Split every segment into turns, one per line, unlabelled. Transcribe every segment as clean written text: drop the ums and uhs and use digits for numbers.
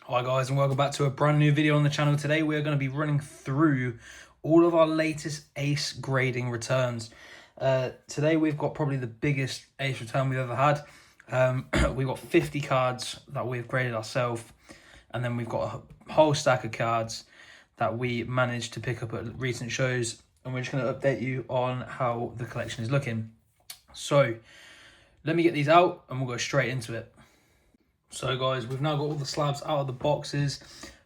Hi guys, and welcome back to a brand new video on the channel. Today we're going to be running through all of our latest ace grading returns. Today we've got probably the biggest ace return we've ever had. We've got 50 cards that we've graded ourselves, and then we've got a whole stack of cards that we managed to pick up at recent shows, and we're just going to update you on how the collection is looking. So let me get these out and we'll go straight into it. So guys, we've now got all the slabs out of the boxes.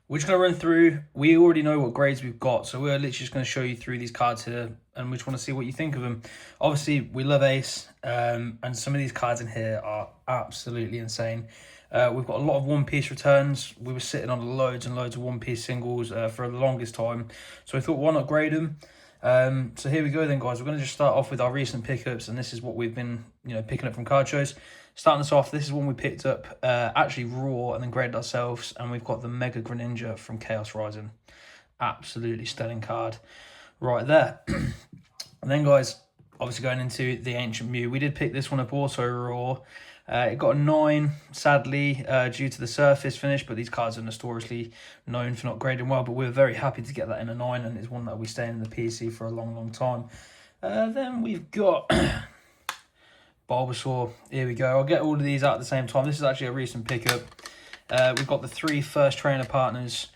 We're just going to run through. We already know what grades we've got, so we're literally just going to show you through these cards here, and we just want to see what you think of them. Obviously, we love Ace, and some of these cards in here are absolutely insane. We've got a lot of one-piece returns. We were sitting on loads and loads of one-piece singles for the longest time, so I thought, why not grade them? So here we go then, guys. We're going to just start off with our recent pickups, and this is what we've been, picking up from card shows. Starting us off, this is one we picked up actually raw and then graded ourselves, and we've got the Mega Greninja from Chaos Rising. Absolutely stunning card right there. And then, guys, obviously going into the Ancient Mew, we did pick this one up also raw. It got a 9, sadly, due to the surface finish, but these cards are notoriously known for not grading well, but we were very happy to get that in a 9, and it's one that we stay in the PC for a long, long time. Then we've got Bulbasaur. Here we go. I'll get all of these out at the same time. This is actually a recent pickup. We've got the 3 first trainer partners.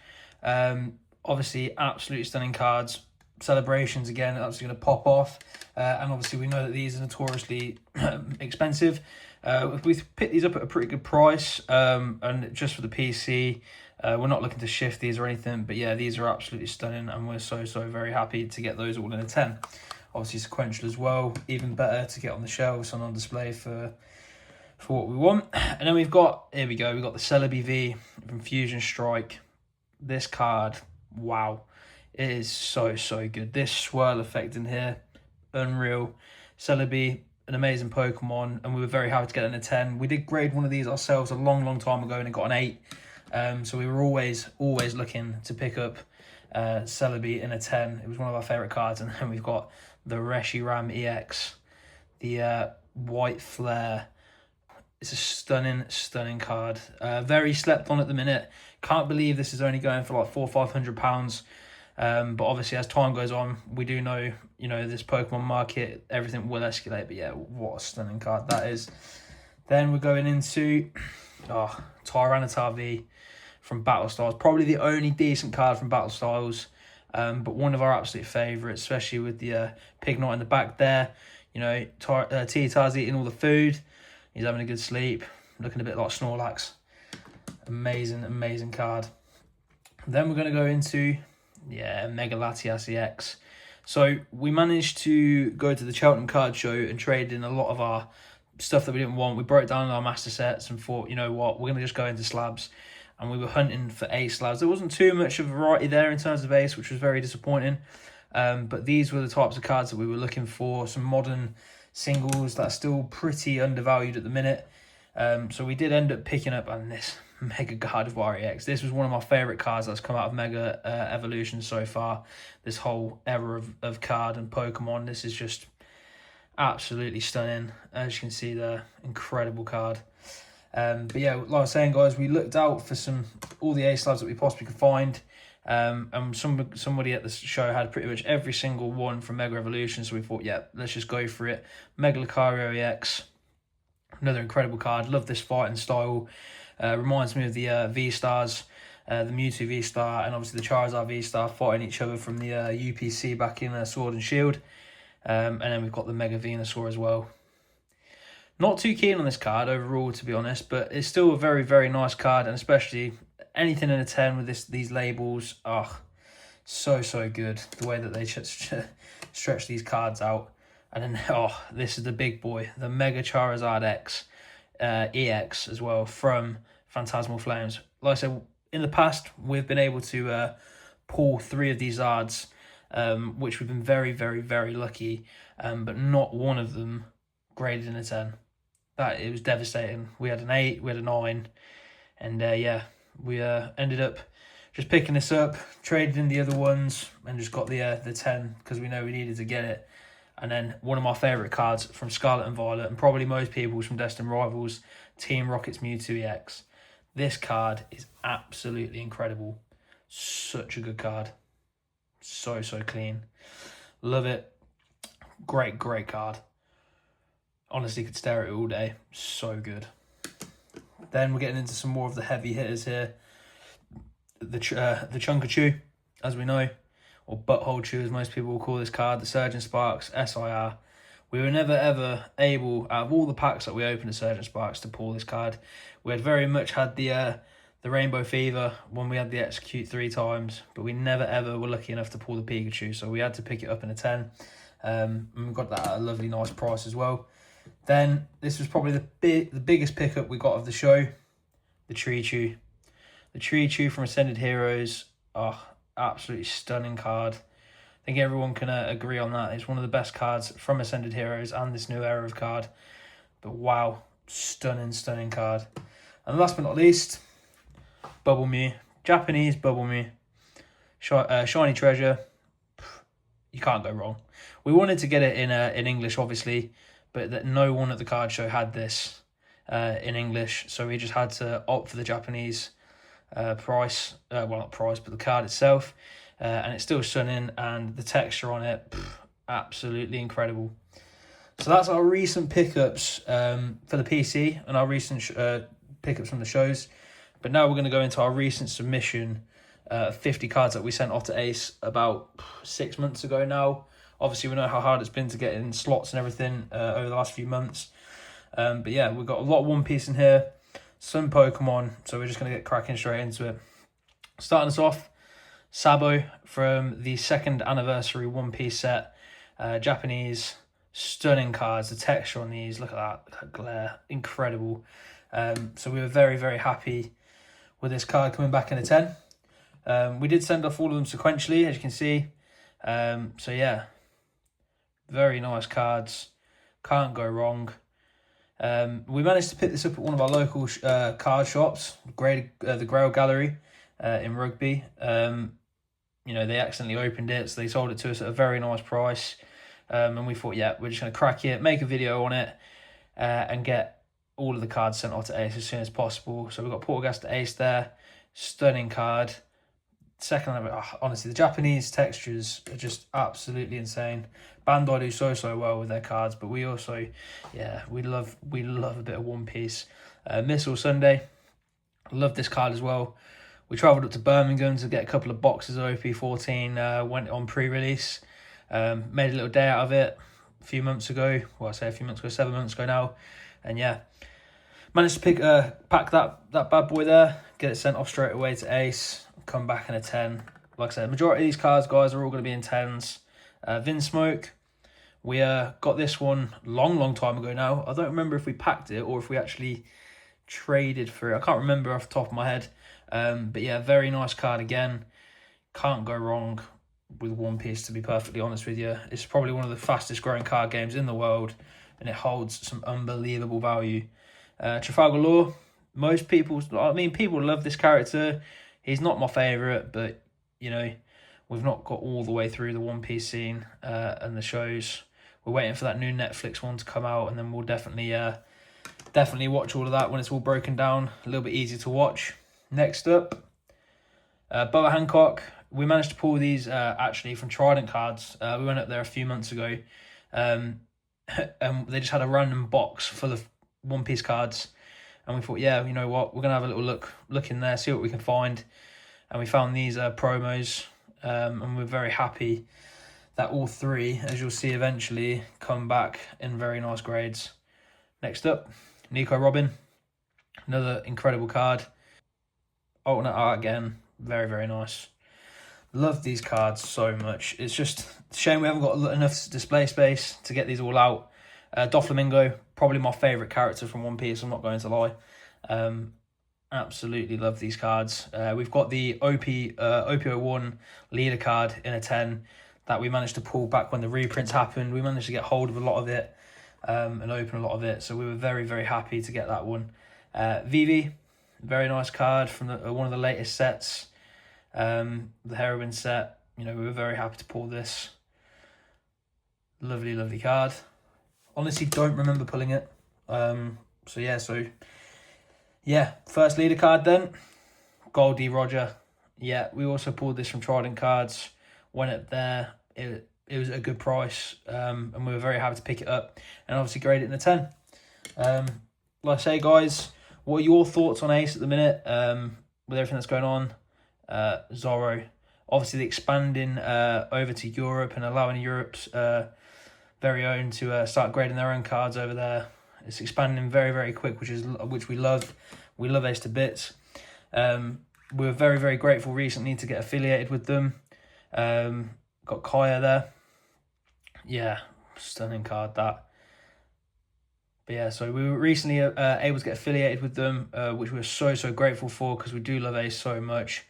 Obviously, absolutely stunning cards. Celebrations, again, that's going to pop off. And obviously, we know that these are notoriously expensive. We've picked these up at a pretty good price. And just for the PC, we're not looking to shift these or anything. But yeah, these are absolutely stunning. And we're so very happy to get those all in a 10. Obviously sequential as well, even better to get on the shelves and on display for what we want. And then we've got, here we go, we've got the Celebi V from Fusion Strike. This card, wow, it is so good. This swirl effect in here, unreal. Celebi, an amazing Pokemon, and we were very happy to get it in a 10. We did grade one of these ourselves a long time ago and it got an 8. So we were always looking to pick up Celebi in a 10. It was one of our favourite cards. And then we've got the Reshiram EX, the White Flare. It's a stunning card. Very slept on at the minute. Can't believe this is only going for like £400 or £500. But obviously, as time goes on, we do know, this Pokemon market, everything will escalate. But yeah, what a stunning card that is. Then we're going into Tyranitar V from Battle Styles. Probably the only decent card from Battle Styles. But one of our absolute favourites, especially with the Pignite in the back there. Titar's eating all the food. He's having a good sleep. Looking a bit like Snorlax. Amazing card. Then we're going to go into, Mega Latias EX. So we managed to go to the Cheltenham card show and trade in a lot of our stuff that we didn't want. We broke down our master sets and thought, you know what, we're going to just go into slabs. And we were hunting for ace slabs. There wasn't too much of a variety there in terms of ace, which was very disappointing. But these were the types of cards that we were looking for. Some modern singles that are still pretty undervalued at the minute. So we did end up picking up on this Mega Gardevoir EX. This was one of my favourite cards that's come out of Mega Evolution so far. This whole era of card and Pokemon. This is just absolutely stunning. As you can see there, incredible card. But yeah, like I was saying, guys, we looked out for all the ace slabs that we possibly could find. And somebody at the show had pretty much every single one from Mega Evolution, so we thought, yeah, let's just go for it. Mega Lucario EX, another incredible card. Love this fighting style. Reminds me of the V-Stars, the Mewtwo V-Star, and obviously the Charizard V-Star fighting each other from the UPC back in Sword and Shield. And then we've got the Mega Venusaur as well. Not too keen on this card overall, to be honest, but it's still a very nice card, and especially anything in a 10 with these labels. So good. The way that they stretch these cards out. And then, this is the big boy, the Mega Charizard X, EX as well, from Phantasmal Flames. Like I said, in the past, we've been able to pull 3 of these Zards, which we've been very lucky, but not one of them graded in a 10. It was devastating. We had an 8, we had a 9, and we ended up just picking this up, traded in the other ones, and just got the 10 because we know we needed to get it. And then one of my favourite cards from Scarlet and Violet, and probably most people's from Destined Rivals, Team Rocket's Mewtwo EX. This card is absolutely incredible. Such a good card. So clean. Love it. Great card. Honestly, could stare at it all day. So good. Then we're getting into some more of the heavy hitters here. The Chunkachu, as we know, or Butthole Chew, as most people will call this card. The Surgeon Sparks SIR. We were never ever able, out of all the packs that we opened at Surgeon Sparks, to pull this card. We had very much had the Rainbow Fever when we had the Execute 3 times, but we never ever were lucky enough to pull the Pikachu, so we had to pick it up in a 10. And we got that at a lovely, nice price as well. Then this was probably the biggest pickup we got of the show, the Treechew. The Treechew from Ascended Heroes. Oh, absolutely stunning card. I think everyone can agree on that. It's one of the best cards from Ascended Heroes and this new era of card. But wow, stunning card. And last but not least, Bubble Mew. Japanese Bubble Mew. Shiny Treasure. You can't go wrong. We wanted to get it in English, obviously, but that no one at the card show had this in English, so we just had to opt for the Japanese price. Well, not price, but the card itself. And it's still stunning, and the texture on it, absolutely incredible. So that's our recent pickups for the PC and our recent pickups from the shows. But now we're going to go into our recent submission, 50 cards that we sent off to Ace about 6 months ago now. Obviously, we know how hard it's been to get in slots and everything over the last few months. But yeah, we've got a lot of One Piece in here, some Pokemon, so we're just going to get cracking straight into it. Starting us off, Sabo from the 2nd anniversary One Piece set. Japanese, stunning cards. The texture on these, look at that glare, incredible. So we were very happy with this card coming back in a 10. We did send off all of them sequentially, as you can see. So yeah, very nice cards. Can't go wrong. We managed to pick this up at one of our local card shops, the Grail Gallery in Rugby. You know, they accidentally opened it, so they sold it to us at a very nice price. And we thought, yeah, we're just going to crack it, make a video on it, and get all of the cards sent off to Ace as soon as possible. So we've got Portugast to Ace there. Stunning card. Second, honestly, the Japanese textures are just absolutely insane. Bandai do so well with their cards, but we also, yeah, we love a bit of One Piece. Missile Sunday, love this card as well. We travelled up to Birmingham to get a couple of boxes of OP14, went on pre-release, made a little day out of it a few months ago. Well, I say a few months ago, 7 months ago now. And yeah, managed to pack that bad boy there, get it sent off straight away to Ace, come back in a 10. Like I said, majority of these cards, guys, are all going to be in 10s. Vinsmoke, we got this one long time ago now. I don't remember if we packed it or if we actually traded for it. I can't remember off the top of my head. But yeah, very nice card again. Can't go wrong with One Piece, to be perfectly honest with you. It's probably one of the fastest growing card games in the world, and it holds some unbelievable value. Trafalgar Law, people love this character. He's not my favourite, but, you know, we've not got all the way through the One Piece scene and the shows. We're waiting for that new Netflix one to come out, and then we'll definitely watch all of that when it's all broken down. A little bit easier to watch. Next up, Boa Hancock. We managed to pull these actually from Trident cards. We went up there a few months ago. And they just had a random box full of One Piece cards. And we thought, yeah, you know what, we're going to have a little look in there, see what we can find. And we found these promos. And we're very happy that all three, as you'll see eventually, come back in very nice grades. Next up, Nico Robin. Another incredible card. Alternate art again, very nice. Love these cards so much. It's just a shame we haven't got enough display space to get these all out. Doflamingo, probably my favourite character from One Piece, I'm not going to lie. Absolutely love these cards. We've got the OP01 leader card in a 10 that we managed to pull back when the reprints happened. We managed to get hold of a lot of it and open a lot of it, so we were very happy to get that one. Vivi, very nice card from one of the latest sets, the Heroine set. You know, we were very happy to pull this. Lovely card. Honestly, don't remember pulling it. So yeah, Yeah, first leader card then, Goldie Roger. Yeah, we also pulled this from Trident Cards. Went up there. It was a good price, and we were very happy to pick it up, and obviously grade it in a 10. Like I say, guys, what are your thoughts on Ace at the minute, with everything that's going on? Zorro, obviously the expanding over to Europe and allowing Europe's very own to start grading their own cards over there. It's expanding very, very quick, which we love. We love Ace to bits. We were very, very grateful recently to get affiliated with them. Got Kaya there. Yeah, stunning card that. But yeah, so we were recently able to get affiliated with them, which we're so, so grateful for, because we do love Ace so much.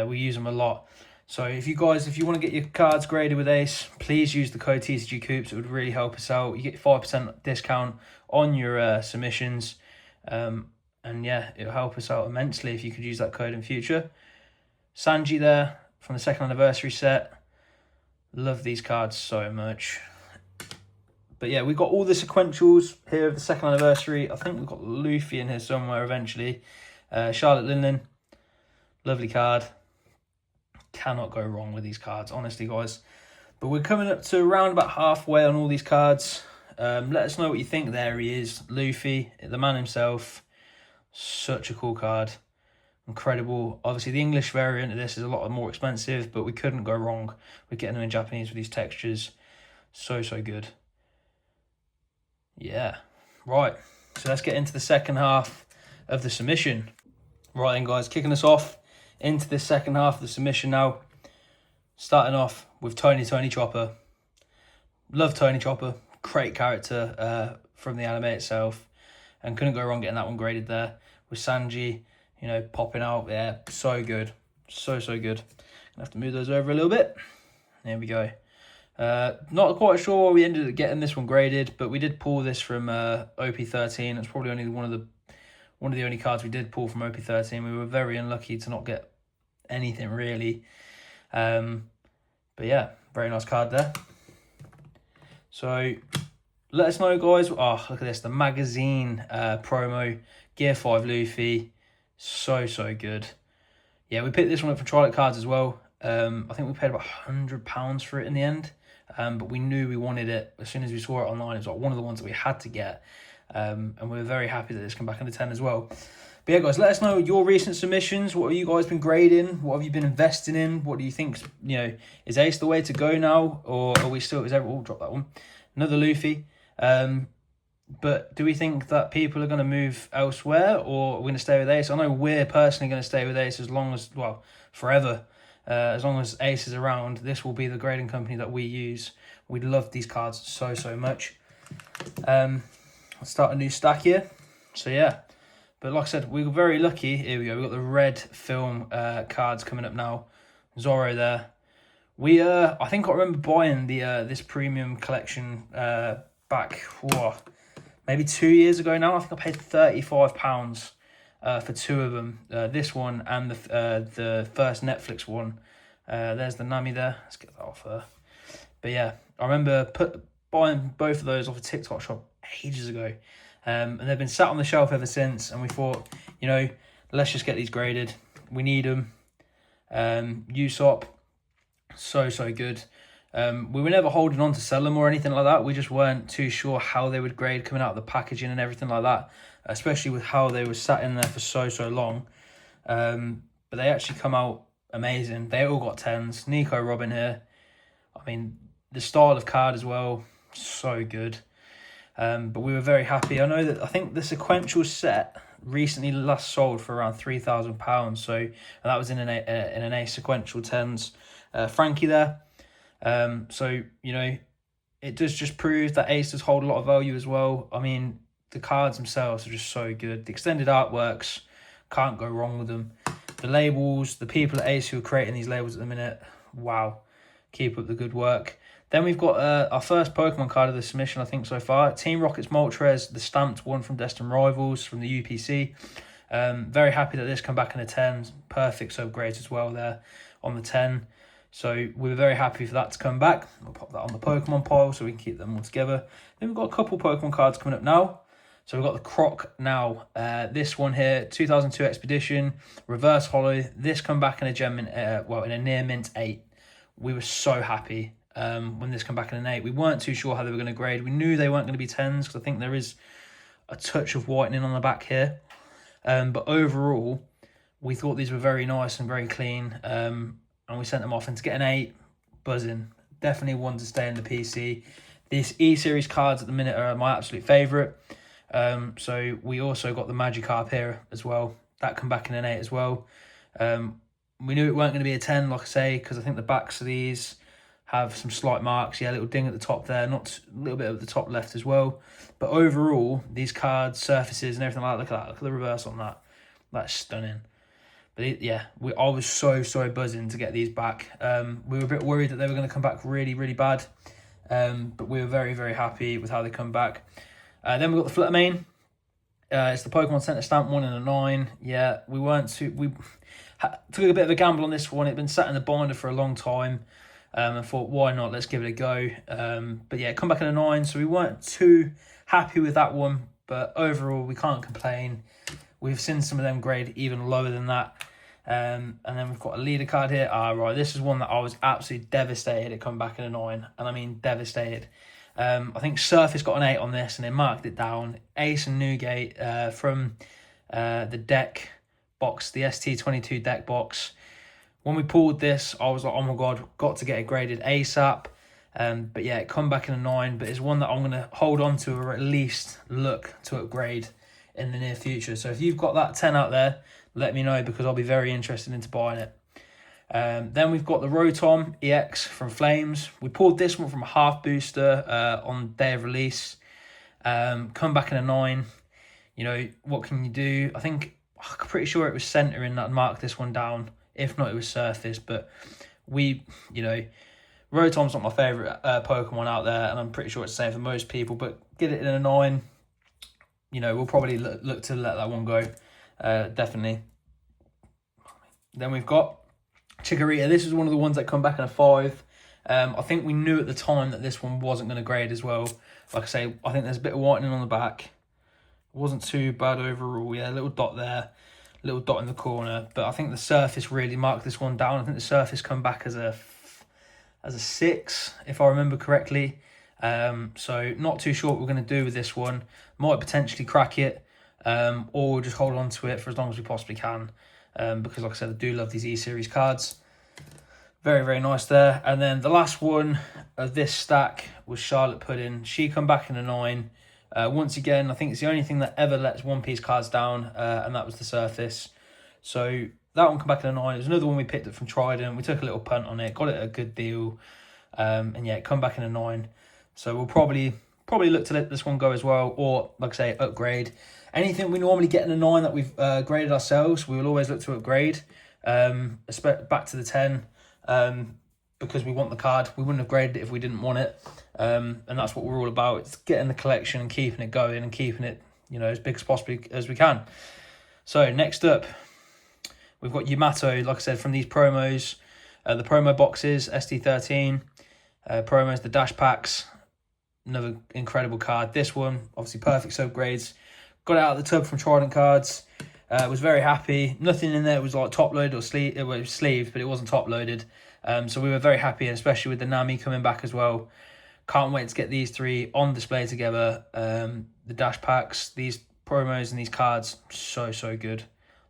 We use them a lot. So if you want to get your cards graded with Ace, please use the code TCG Coops. It would really help us out. You get 5% discount on your submissions. And yeah, it'll help us out immensely if you could use that code in future. Sanji there from the second anniversary set. Love these cards so much. But yeah, we've got all the sequentials here of the second anniversary. I think we've got Luffy in here somewhere eventually. Charlotte Linlin. Lovely card. Cannot go wrong with these cards, honestly, guys. But we're coming up to around about halfway on all these cards. Let us know what you think. There he is, Luffy, the man himself. Such a cool card. Incredible. Obviously, the English variant of this is a lot more expensive, but we couldn't go wrong with getting them in Japanese with these textures. So, so good. Yeah. Right. So let's get into the second half of the submission. Right then, guys, kicking us off into the second half of the submission now. Starting off with Tony Chopper. Love Tony Chopper. Great character from the anime itself. And couldn't go wrong getting that one graded there. With Sanji, you know, popping out there. So good. So, so good. Gonna have to move those over a little bit. There we go. Not quite sure we ended up getting this one graded, but we did pull this from OP13. It's probably only one of the only cards we did pull from OP13. We were very unlucky to not get anything really. But yeah, very nice card there. So let us know, guys. Oh, look at this, the magazine promo, Gear 5 Luffy. So, so good. Yeah, we picked this one up from Trident Cards as well. I think we paid about £100 for it in the end. But we knew we wanted it as soon as we saw it online. It was like one of the ones that we had to get. And we were very happy that this came back in the 10 as well. But yeah, guys, let us know your recent submissions. What have you guys been grading? What have you been investing in? What do you think, you know, is Ace the way to go now? Or are we still, drop that one. Another Luffy. But do we think that people are going to move elsewhere, or are we going to stay with Ace? I know we're personally going to stay with Ace as long as, well, forever. As long as Ace is around, this will be the grading company that we use. We love these cards so, so much. Let's start a new stack here. So yeah, but like I said, we were very lucky. Here we go. We've got the red film cards coming up now. Zorro there. I think I remember buying the this premium collection back, maybe 2 years ago now. I think I paid £35 for two of them. This one and the first Netflix one. There's the Nami there. Let's get that off her. But yeah, I remember buying both of those off a TikTok shop ages ago. And they've been sat on the shelf ever since. And we thought, you know, let's just get these graded. We need them. Usopp, so, so good. We were never holding on to sell them or anything like that. We just weren't too sure how they would grade coming out of the packaging and everything like that, especially with how they were sat in there for so, so long. But they actually come out amazing. They all got 10s. Nico Robin here. I mean, the style of card as well, so good. But we were very happy. I think the sequential set recently last sold for around £3,000. So that was in an A sequential 10s. Frankie there. So, you know, it does just prove that Ace does hold a lot of value as well. I mean, the cards themselves are just so good. The extended artworks, can't go wrong with them. The labels, the people at Ace who are creating these labels at the minute, wow, keep up the good work. Then we've got our first Pokemon card of the submission, I think, so far. Team Rocket's Moltres, the stamped one from Destined Rivals from the UPC. Very happy that this come back in the 10. Perfect subgrades as well there on the 10. So we were very happy for that to come back. We'll pop that on the Pokemon pile so we can keep them all together. Then we've got a couple Pokemon cards coming up now. So we've got the Croc now. This one here, 2002 Expedition, reverse holo. This come back in a gem mint, in a near mint 8. We were so happy when this come back in an 8. We weren't too sure how they were going to grade. We knew they weren't going to be 10s because I think there is a touch of whitening on the back here. But overall, we thought these were very nice and very clean. And we sent them off. And to get an 8, buzzing. Definitely one to stay in the PC. These E-Series cards at the minute are my absolute favourite. So we also got the Magikarp here as well. That come back in an 8 as well. We knew it weren't going to be a 10, like I say, because I think the backs of these have some slight marks. Yeah, a little ding at the top there, not a little bit at the top left as well. But overall, these cards, surfaces and everything like that, look at that. Look at the reverse on that. That's stunning. But I was so buzzing to get these back. We were a bit worried that they were going to come back really, really bad. But we were very, very happy with how they come back. Then we got the Fluttermane. It's the Pokemon Center Stamp 1 in a 9. Yeah, we took a bit of a gamble on this one. It'd been sat in the binder for a long time. And thought, why not? Let's give it a go. But yeah, come back in a 9. So we weren't too happy with that one. But overall, we can't complain. We've seen some of them grade even lower than that. And then we've got a leader card here. Right, this is one that I was absolutely devastated it come back in a 9. And I mean devastated. I think Surface got an 8 on this and they marked it down. Ace and Newgate from the deck box, the ST22 deck box. When we pulled this, I was like, oh my God, got to get it graded ASAP. But yeah, it come back in a 9, but it's one that I'm going to hold on to or at least look to upgrade in the near future. So if you've got that 10 out there, let me know because I'll be very interested into buying it. Then we've got the Rotom EX from Flames. We pulled this one from a half booster on day of release. Come back in a 9. You know, what can you do? I'm pretty sure it was centering that marked this one down. If not, it was Surface. But Rotom's not my favourite Pokemon out there, and I'm pretty sure it's the same for most people. But get it in a 9. We'll probably look to let that one go. Definitely. Then we've got Chikorita. This is one of the ones that come back in a 5. I think we knew at the time that this one wasn't going to grade as well. Like I say, I think there's a bit of whitening on the back. It wasn't too bad overall. Yeah, a little dot there, a little dot in the corner. But I think the Surface really marked this one down. I think the Surface come back as a 6, if I remember correctly. So not too sure what we're going to do with this one. Might potentially crack it, or just hold on to it for as long as we possibly can. Because like I said, I do love these E-Series cards. Very, very nice there. And then the last one of this stack was Charlotte Pudding. She come back in a 9. Once again, I think it's the only thing that ever lets One Piece cards down, and that was the Surface. So that one come back in a 9. There's another one we picked up from Trident. We took a little punt on it, got it at a good deal. And yeah, it come back in a 9. So we'll probably look to let this one go as well, or like I say, upgrade. Anything we normally get in a 9 that we've graded ourselves, we will always look to upgrade. Back to the 10, because we want the card. We wouldn't have graded it if we didn't want it. And that's what we're all about. It's getting the collection and keeping it going and keeping it, as big as possibly as we can. So next up, we've got Yamato, like I said, from these promos. The promo boxes, ST13. Promos, the dash packs. Another incredible card. This one, obviously perfect subgrades. Got it out of the tub from Trident Cards. Was very happy. Nothing in there was like top loaded or sleeve. It was sleeved, but it wasn't top loaded. So we were very happy, and especially with the Nami coming back as well. Can't wait to get these 3 on display together. The dash packs, these promos and these cards, so good.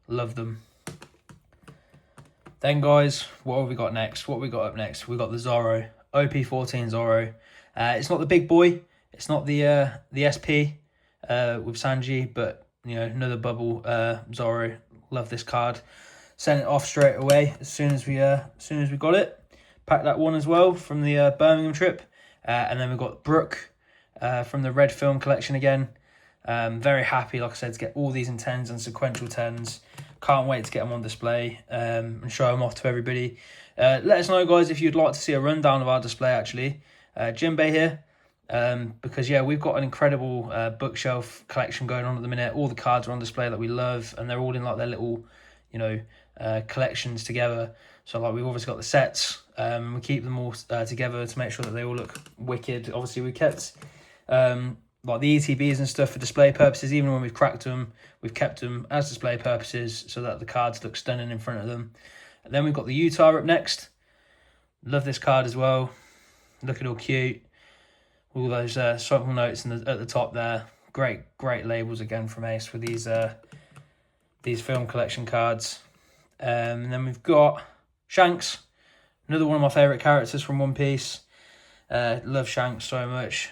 Love them. Then guys, what have we got next? What have we got up next? We've got the Zoro. OP14 Zoro. It's not the big boy. It's not the SP with Sanji, but another bubble Zoro. Love this card. Sent it off straight away as soon as we got it. Packed that one as well from the Birmingham trip. And then we've got Brooke from the Red Film collection again. Very happy, like I said, to get all these in 10s and sequential 10s. Can't wait to get them on display and show them off to everybody. Let us know, guys, if you'd like to see a rundown of our display, actually. Jinbei here. Because, yeah, we've got an incredible bookshelf collection going on at the minute. All the cards are on display that we love, and they're all in, like, their little, collections together. So, like, we've obviously got the sets. We keep them all together to make sure that they all look wicked. Obviously, we kept the like the ETBs and stuff for display purposes. Even when we've cracked them, we've kept them as display purposes so that the cards look stunning in front of them. And then we've got the Utah up next. Love this card as well. Looking all cute. All those subtle notes at the top there. Great labels again from Ace with these film collection cards. And then we've got Shanks, another one of my favourite characters from One Piece. Love Shanks so much.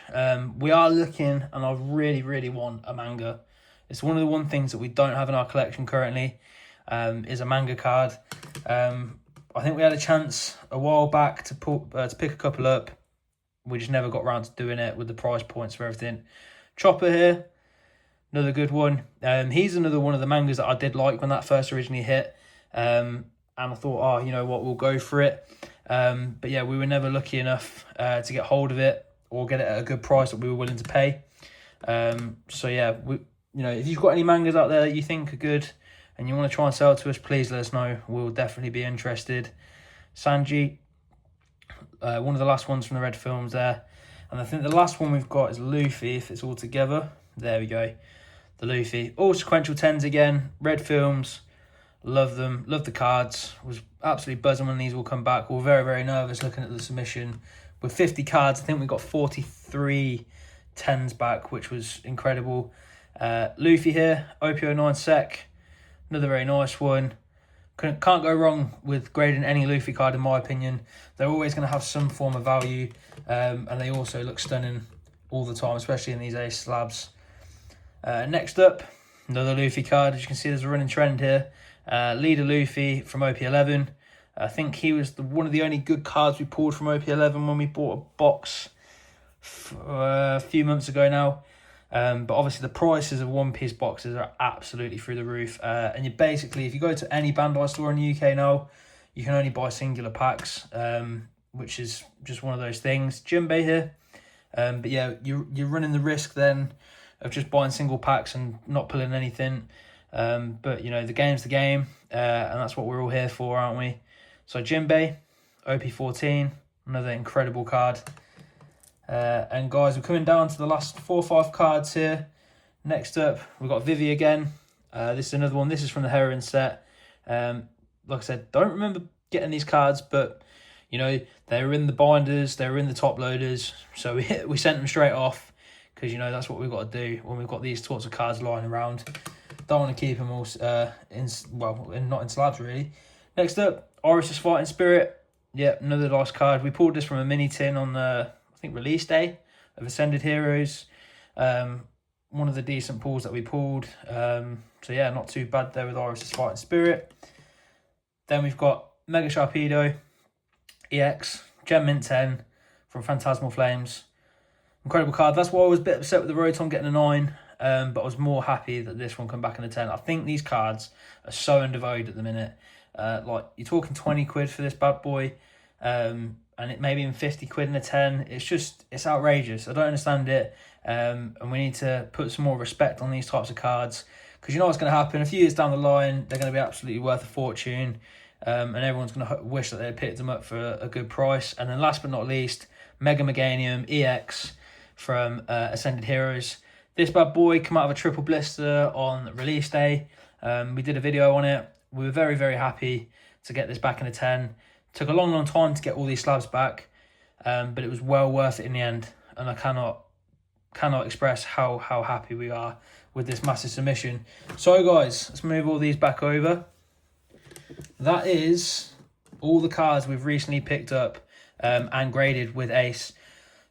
We are looking, and I really want a manga. It's one of the one things that we don't have in our collection currently, is a manga card. I think we had a chance a while back to pick a couple up. We just never got around to doing it with the price points for everything. Chopper here, another good one. He's another one of the mangas that I did like when that first originally hit. And I thought, oh, you know what, we'll go for it. But yeah, we were never lucky enough to get hold of it or get it at a good price that we were willing to pay. So yeah, if you've got any mangas out there that you think are good and you want to try and sell to us, please let us know. We'll definitely be interested. Sanji, one of the last ones from the Red Films there. And I think the last one we've got is Luffy, if it's all together. There we go. The Luffy. All sequential 10s again. Red Films. Love them. Love the cards. Was absolutely buzzing when these will come back. We were very nervous looking at the submission. With 50 cards, I think we got 43 10s back, which was incredible. Luffy here. OP09 Sec. Another very nice one. Can't go wrong with grading any Luffy card, in my opinion. They're always going to have some form of value, and they also look stunning all the time, especially in these Ace slabs. Next up, another Luffy card. As you can see, there's a running trend here. Leader Luffy from OP11. I think he was one of the only good cards we pulled from OP11 when we bought a box a few months ago now. But obviously the prices of One Piece boxes are absolutely through the roof. And you basically, if you go to any Bandai store in the UK now, you can only buy singular packs, which is just one of those things. Jinbei here. But yeah, you're running the risk then of just buying single packs and not pulling anything. But, the game's the game, and that's what we're all here for, aren't we? So Jinbei, OP14, another incredible card. And guys, we're coming down to the last 4 or 5 cards here. Next up, we've got Vivi again. This is another one. This is from the Heron set. Like I said, don't remember getting these cards, but, they were in the binders, they were in the top loaders. So we sent them straight off because, that's what we've got to do when we've got these sorts of cards lying around. Don't want to keep them all not in slabs, really. Next up, Iris' Fighting Spirit. Yep, another nice card. We pulled this from a mini tin on the, I think, release day of Ascended Heroes. One of the decent pulls that we pulled. So yeah, not too bad there with Iris' Fighting Spirit. Then we've got Mega Sharpedo EX, Gem Mint 10 from Phantasmal Flames. Incredible card. That's why I was a bit upset with the Rotom getting a 9. But I was more happy that this one come back in a 10. I think these cards are so undervalued at the minute. Like, you're talking 20 quid for this bad boy, and it maybe even 50 quid in a 10. It's outrageous. I don't understand it. And we need to put some more respect on these types of cards, because you know what's going to happen. A few years down the line, they're going to be absolutely worth a fortune, and everyone's going to wish that they had picked them up for a good price. And then last but not least, Mega Meganium EX from Ascended Heroes. This bad boy came out of a triple blister on release day. We did a video on it. We were very happy to get this back in a 10. Took a long time to get all these slabs back, but it was well worth it in the end. And I cannot express how happy we are with this massive submission. So guys, let's move all these back over. That is all the cards we've recently picked up and graded with Ace.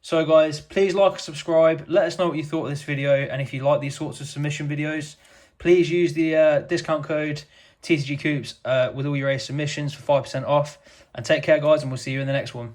So guys, please like and subscribe. Let us know what you thought of this video, and if you like these sorts of submission videos, please use the discount code TCG Coops with all your Ace submissions for 5% off. And take care, guys, and we'll see you in the next one.